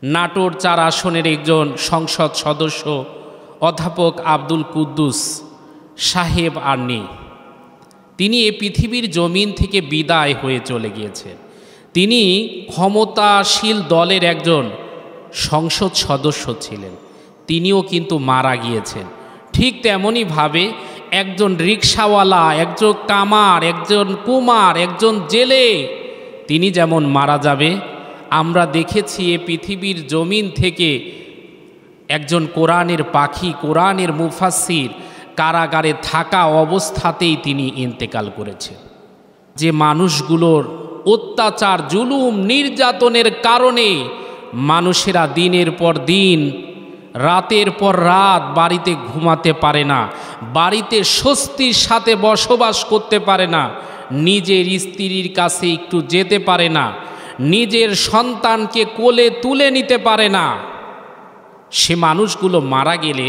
নাটোর ৪ আসনের একজন সংসদ সদস্য অধ্যাপক আব্দুল কুদ্দুস সাহেব আর নেই। তিনি এই পৃথিবীর জমিন থেকে বিদায় হয়ে চলে গিয়েছেন। তিনি ক্ষমতাশীল দলের একজন সংসদ সদস্য ছিলেন, তিনিও কিন্তু মারা গিয়েছেন। ঠিক তেমনইভাবে একজন রিকশাওয়ালা, একজন কামার, একজন কুমার, একজন জেলে, তিনি যেমন মারা যাবে, আমরা দেখেছি এ পৃথিবীর জমিন থেকে একজন কোরআনের পাখি, কোরআনের মুফাসসির কারাগারে থাকা অবস্থাতেই তিনি ইন্তেকাল করেছেন। যে মানুষগুলোর অত্যাচার, জুলুম, নির্যাতনের কারণে মানুষেরা দিনের পর দিন, রাতের পর রাত বাড়িতে ঘুমাতে পারে না, বাড়িতে স্বস্তির সাথে বসবাস করতে পারে না, নিজের স্ত্রীর কাছে একটু যেতে পারে না, নিজের সন্তানকে কোলে তুলে নিতে পারে না, সে মানুষগুলো মারা গেলে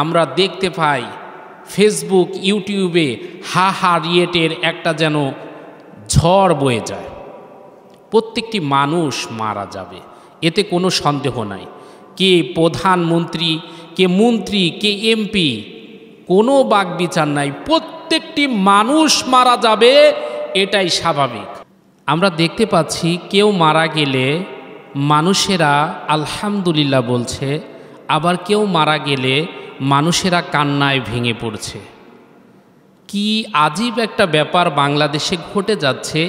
আমরা দেখতে পাই ফেসবুক, ইউটিউবে হা রিয়েটের একটা যেন ঝড় বয়ে যায়। প্রত্যেকটি মানুষ মারা যাবে, এতে কোনো সন্দেহ নাই। কে প্রধানমন্ত্রী, কে মন্ত্রী, কে এমপি, কোনো বাকবিচার নাই, প্রত্যেকটি মানুষ মারা যাবে, এটাই স্বাভাবিক। আমরা দেখতে পাচ্ছি কেউ মারা গেলে মানুষেরা আলহামদুলিল্লাহ বলছে, আবার কেউ মারা গেলে মানুষেরা কান্নায় ভেঙে পড়ছে। কি আজীব একটা ব্যাপার বাংলাদেশে ঘটে যাচ্ছে।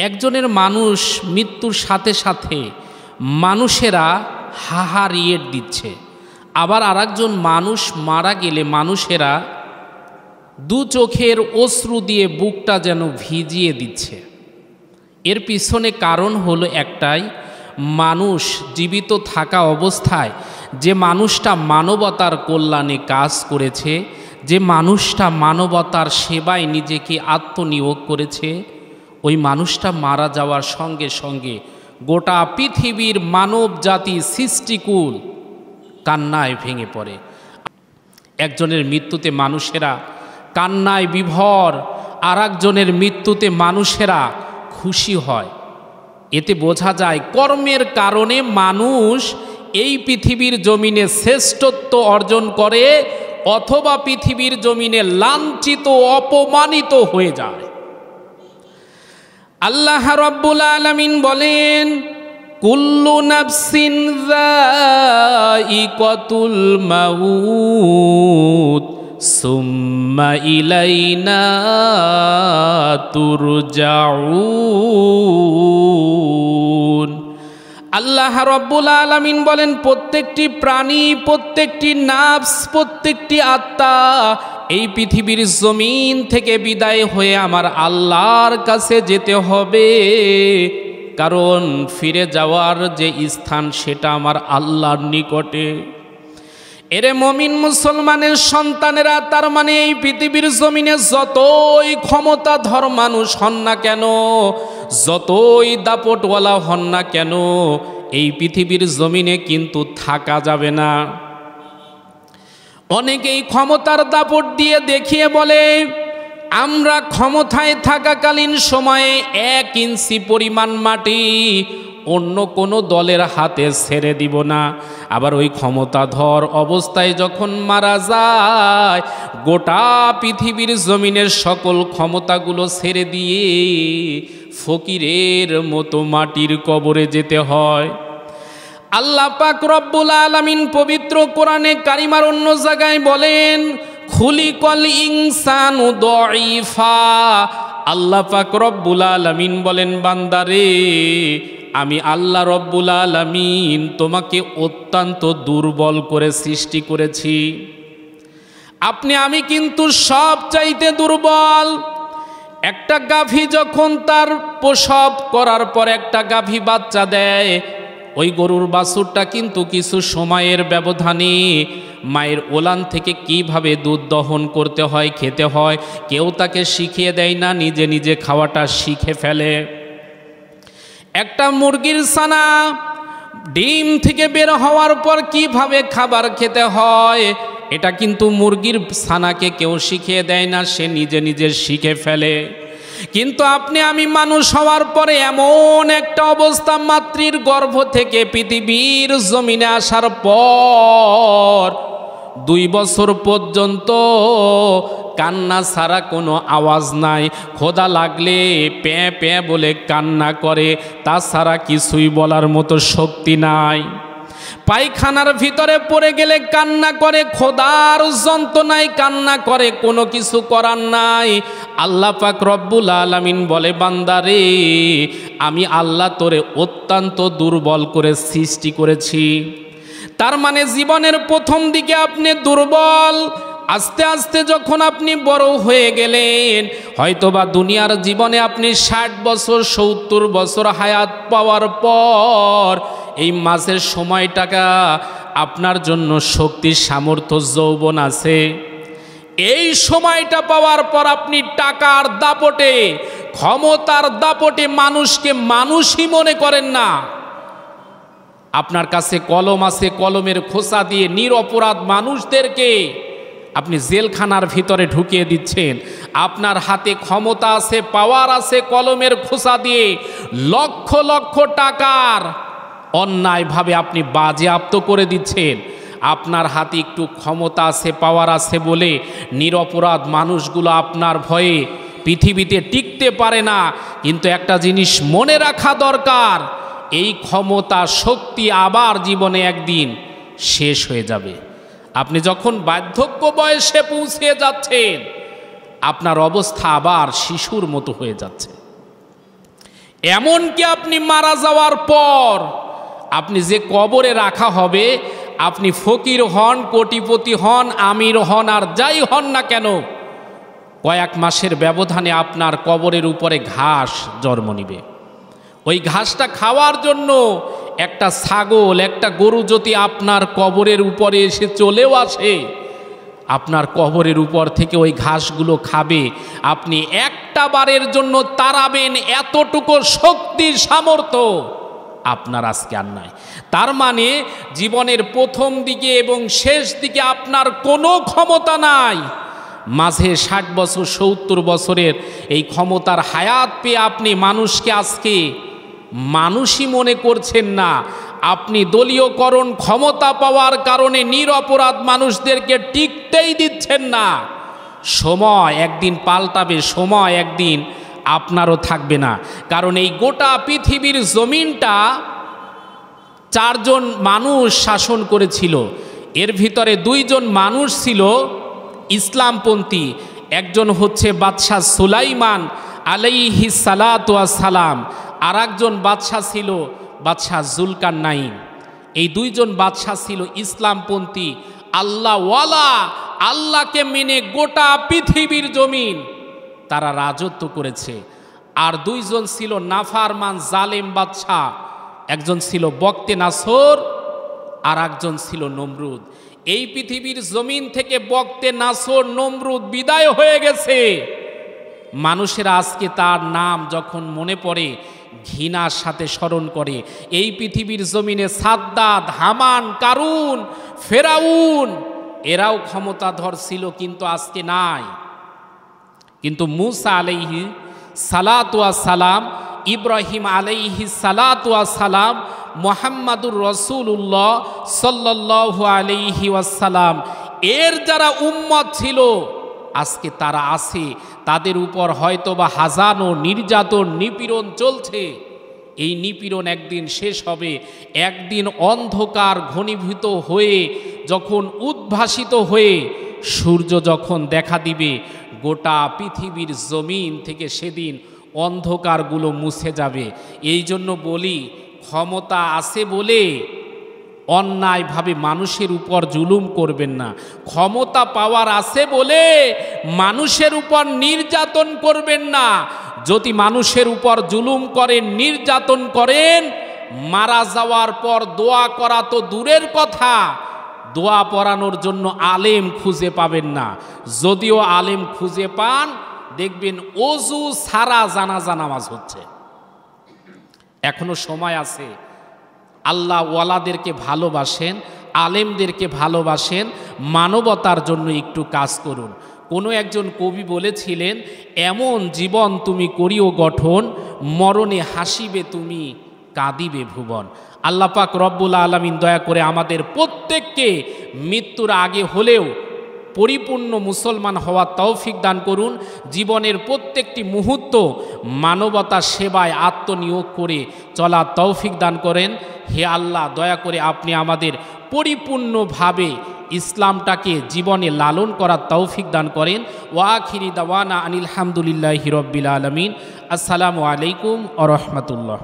একজনের মানুষ মৃত্যুর সাথে সাথে মানুষেরা হাহা রিয়েট দিচ্ছে, আবার আরেকজন মানুষ মারা গেলে মানুষেরা দু চোখের অশ্রু দিয়ে বুকটা যেন ভিজিয়ে দিচ্ছে। এর পিছনে কারণ হলো একটাই, মানুষ জীবিত থাকা অবস্থায় যে মানুষটা মানবতার কল্যাণে কাজ করেছে, যে মানুষটা মানবতার সেবায় নিজেকে আত্মনিয়োগ করেছে, ওই মানুষটা মারা যাওয়ার সঙ্গে সঙ্গে গোটা পৃথিবীর মানব জাতি সৃষ্টিকুল কান্নায় ভেঙে পড়ে। একজনের মৃত্যুতে মানুষেরা কান্নায় বিভোর, আর একজনের মৃত্যুতে মানুষেরা খুশি হয়। এতে বোঝা যায় কর্মের কারণে মানুষ এই পৃথিবীর জমিনে শ্রেষ্ঠত্ব অর্জন করে, অথবা পৃথিবীর জমিনে লাঞ্ছিত, অপমানিত হয়ে যায়। আল্লাহ রাব্বুল আলামিন বলেন, কুল্লু নাফসিন যায়িকাতুল মাউত সুম্মা ইলাইনা তুরজাউন। আল্লাহ রাব্বুল আলামিন বলেন, প্রত্যেকটি প্রাণী, প্রত্যেকটি নাফস, প্রত্যেকটি আত্মা এই পৃথিবীর জমিন থেকে বিদায় হয়ে আমার আল্লাহর কাছে যেতে হবে, কারণ ফিরে যাওয়ার যে স্থান সেটা আমার আল্লাহর নিকটে। এরে মমিন মুসলমানের সন্তানেরা, তার মানে এই পৃথিবীর জমিনে যতই ক্ষমতাধর মানুষ হন না কেন, যতই দাপটওয়ালা হন না কেন, এই পৃথিবীর জমিনে কিন্তু থাকা যাবে না। অনেকেই ক্ষমতার দাপট দিয়ে দেখিয়ে বলে, আমরা ক্ষমতায় থাকাকালীন সময়ে 1 ইঞ্চি পরিমাণ মাটি অন্য কোনো দলের হাতে ছেড়ে দিব না। আবার ওই ক্ষমতাধর অবস্থায় যখন মারা যায়, গোটা পৃথিবীর জমিনের সকল ক্ষমতাগুলো ছেড়ে দিয়ে ফকিরের মতো মাটির কবরে যেতে হয়। আল্লাহ পাক রব্বুল আলামিন পবিত্র কোরআনে কারিমার অন্য জায়গায় বলেন, খুলিকল ইনসানু দাঈফা। আল্লাহ পাক রব্বুল আলামিন বলেন, বান্দারে, আমি আল্লাহ রব্বুল আলামিন তোমাকে অত্যন্ত দুর্বল করে সৃষ্টি করেছি। আমি কিন্তু সব চাইতে দুর্বল। একটা গাভী যখন তার প্রসব করার পর একটা গাভী বাচ্চা দেয়, ওই গরুর বাছুরটা কিন্তু কিছু সময়ের ব্যবধানে মায়ের ওলান থেকে কিভাবে দুধ দহন করতে হয়, খেতে হয়, কেউ তাকে শিখিয়ে দেয় না, নিজে নিজে খাওয়াটা শিখে ফেলে। একটা মুরগির ছানা ডিম থেকে বের হওয়ার পর কিভাবে খাবার খেতে হয়, এটা কিন্তু মুরগির ছানাকে কেউ শিখিয়ে দেয় না, সে নিজে নিজে শিখে ফেলে। কিন্তু আপনি আমি মানুষ হওয়ার পরে এমন একটা অবস্থা, মাতৃর গর্ভ থেকে পৃথিবীর জমিনে আসার পর 2 বছর পর্যন্ত কান্না ছাড়া কোনো আওয়াজ নাই। ক্ষুধা লাগলে প্যাঁ প্যাঁ বলে কান্না করে, তাছাড়া কিছুই বলার মতো শক্তি নাই। পায়খানার ভিতরে পড়ে গেলে কান্না করে, ক্ষুধার যন্ত্রণায় কান্না করে, কোনো কিছু করার নাই। আল্লাহ পাক রব্বুল আলামিন বলে, বান্দারে আমি আল্লাহ তোরে অত্যন্ত দুর্বল করে সৃষ্টি করেছি। তার মানে জীবনের প্রথম দিকে আপনি দুর্বল, আস্তে আস্তে যখন আপনি বড় হয়ে গেলেন, হয়তোবা দুনিয়ার জীবনে আপনি 60 বছর 70 বছর হায়াত পাওয়ার পর এই মাঝের সময়টাকা আপনার জন্য শক্তির সামর্থ্য যৌবন আছে। এই সময়টা পাওয়ার পর আপনি টাকার দাপটে, ক্ষমতার দাপটে মানুষকে মানুষই মনে করেন না। আপনার কাছে কলম আছে, কলমের খোসা দিয়ে নিরপরাধ মানুষদেরকে আপনি জেলখানার ভিতরে ঢুকিয়ে দিচ্ছেন। আপনার হাতে ক্ষমতা আছে, পাওয়ার আছে, কলমের খোসা দিয়ে লক্ষ লক্ষ টাকার অন্যায়ভাবে আপনি বাজেয়াপ্ত করে দিচ্ছেন। আপনার হাতে একটু ক্ষমতা আছে, পাওয়ার আছে বলে নিরপরাধ মানুষগুলো আপনার ভয়ে পৃথিবীতে টিকতে পারে না। কিন্তু একটা জিনিস মনে রাখা দরকার, এই ক্ষমতা শক্তি আবার জীবনে একদিন শেষ হয়ে যাবে। আপনি যখন বার্ধক্য বয়সে পৌঁছে যাচ্ছেন, আপনার অবস্থা আবার শিশুর মতো হয়ে যাচ্ছে। এমনকি আপনি মারা যাওয়ার পর আপনি যে কবরে রাখা হবে, আপনি ফকির হন, কোটিপতি হন, আমির হন, আর যাই হন না কেন, কয়েক মাসের ব্যবধানে আপনার কবরের উপরে ঘাস জন্ম নিবে। ওই ঘাসটা খাওয়ার জন্য একটা ছাগল, একটা গরু যদি আপনার কবরের উপরে এসে চলেও আসে, আপনার কবরের উপর থেকে ওই ঘাসগুলো খাবে, আপনি একটা বারের জন্য তাড়াবেন, এতটুকু শক্তির সামর্থ্য আপনার আজকে আর নাই। তার মানে জীবনের প্রথম দিকে এবং শেষ দিকে আপনার কোনো ক্ষমতা নাই। মাঝে 60 বছর 70 বছরের এই ক্ষমতার হায়াত পেয়ে আপনি মানুষকে আজকে মানুষই মনে করছেন না। আপনি দলীয়করণ ক্ষমতা পাওয়ার কারণে নিরপরাধ মানুষদেরকে টিকতেই দিচ্ছেন না। সময় একদিন পাল্টাবে, সময় একদিন আপনারও থাকবে না। কারণ এই গোটা পৃথিবীর জমিনটা 4 জন মানুষ শাসন করেছিল। এর ভিতরে 2 জন মানুষ ছিল ইসলামপন্থী। একজন হচ্ছে বাদশাহ সুলাইমান আলাইহিস সালাতু ওয়াস সালাম, আর একজন বাদশাহ ছিল বাদশাহ জুলকারনাইন। এই 2 জন বাদশাহ ছিল ইসলামপন্থী, আল্লাহওয়ালা, আল্লাহকে মেনে গোটা পৃথিবীর জমিন তারা রাজত্ব করেছে। আর 2 জন ছিল নাফারমান জালেম বাদশাহ, একজন ছিল বক্তে নাসর, আর একজন ছিল নমরুদ। এই পৃথিবীর জমিন থেকে বক্তে নাসর, নমরুদ বিদায় হয়ে গেছে। মানুষেরা আজকে তার নাম যখন মনে পড়ে ঘৃণার সাথে স্মরণ করে। এই পৃথিবীর জমিনে সাদ্দাত, হামান, কারুন, ফেরাউন এরাও ক্ষমতাধর ছিল, কিন্তু আজকে নাই। কিন্তু মুসা আলাইহি সালাতু ওয়াস সালাম, ইব্রাহিম আলাইহি সালাতু ওয়াস সালাম, মুহাম্মাদুর রাসূলুল্লাহ সাল্লাল্লাহু আলাইহি ওয়াসাল্লাম এর যারা উম্মত ছিল আজকে তারা আছে। তাদের উপর হয়তোবা হাজারো নির্যাতন, নিপীড়ন চলছে। এই নিপীড়ন একদিন শেষ হবে। একদিন অন্ধকার ঘনীভূত হয়ে যখন উদ্ভাসিত হয়ে সূর্য যখন দেখা দিবে, গোটা পৃথিবীর জমিন থেকে সেদিন অন্ধকারগুলো মুছে যাবে। এই জন্য বলি, ক্ষমতা আছে বলে অন্যায়ভাবে মানুষের উপর জুলুম করবেন না। ক্ষমতা পাওয়ার আছে বলে মানুষের উপর নির্যাতন করবেন না। যদি মানুষের উপর জুলুম করেন, নির্যাতন করেন, মারা যাওয়ার পর দোয়া করা তো দূরের কথা, দোয়া পড়ানোর জন্য আলেম খুঁজে পাবেন না। যদিও আলেম খুঁজে পান, দেখবেন ওযু ছাড়া জানাজা নামাজ হচ্ছে। এখনো সময় আছে। আল্লাহ ওয়ালাদেরকে ভালোবাসেন, আলেমদেরকে ভালোবাসেন, মানবতার জন্য একটু কাজ করুন। কোনো একজন কবি বলেছিলেন, এমন জীবন তুমি করিও গঠন, মরণে হাসিবে তুমি, কাঁদিবে ভুবন। আল্লাহ পাক রব্বুল আলামিন দয়া করে আমাদের প্রত্যেককে মৃত্যুর আগে হলেও পরিপূর্ণ মুসলমান হওয়ার তৌফিক দান করুন। জীবনের প্রত্যেকটি মুহূর্ত মানবতা সেবায় আত্মনিয়োগ করে চলার তৌফিক দান করেন। হে আল্লাহ, দয়া করে আপনি আমাদের পরিপূর্ণভাবে ইসলামটাকে জীবনে লালন করার তৌফিক দান করেন। ওয়া আখিরি দাওয়ানা আনিল হামদুলিল্লাহি রাব্বিল আলামিন। আসসালামু আলাইকুম ওয়া রাহমাতুল্লাহ।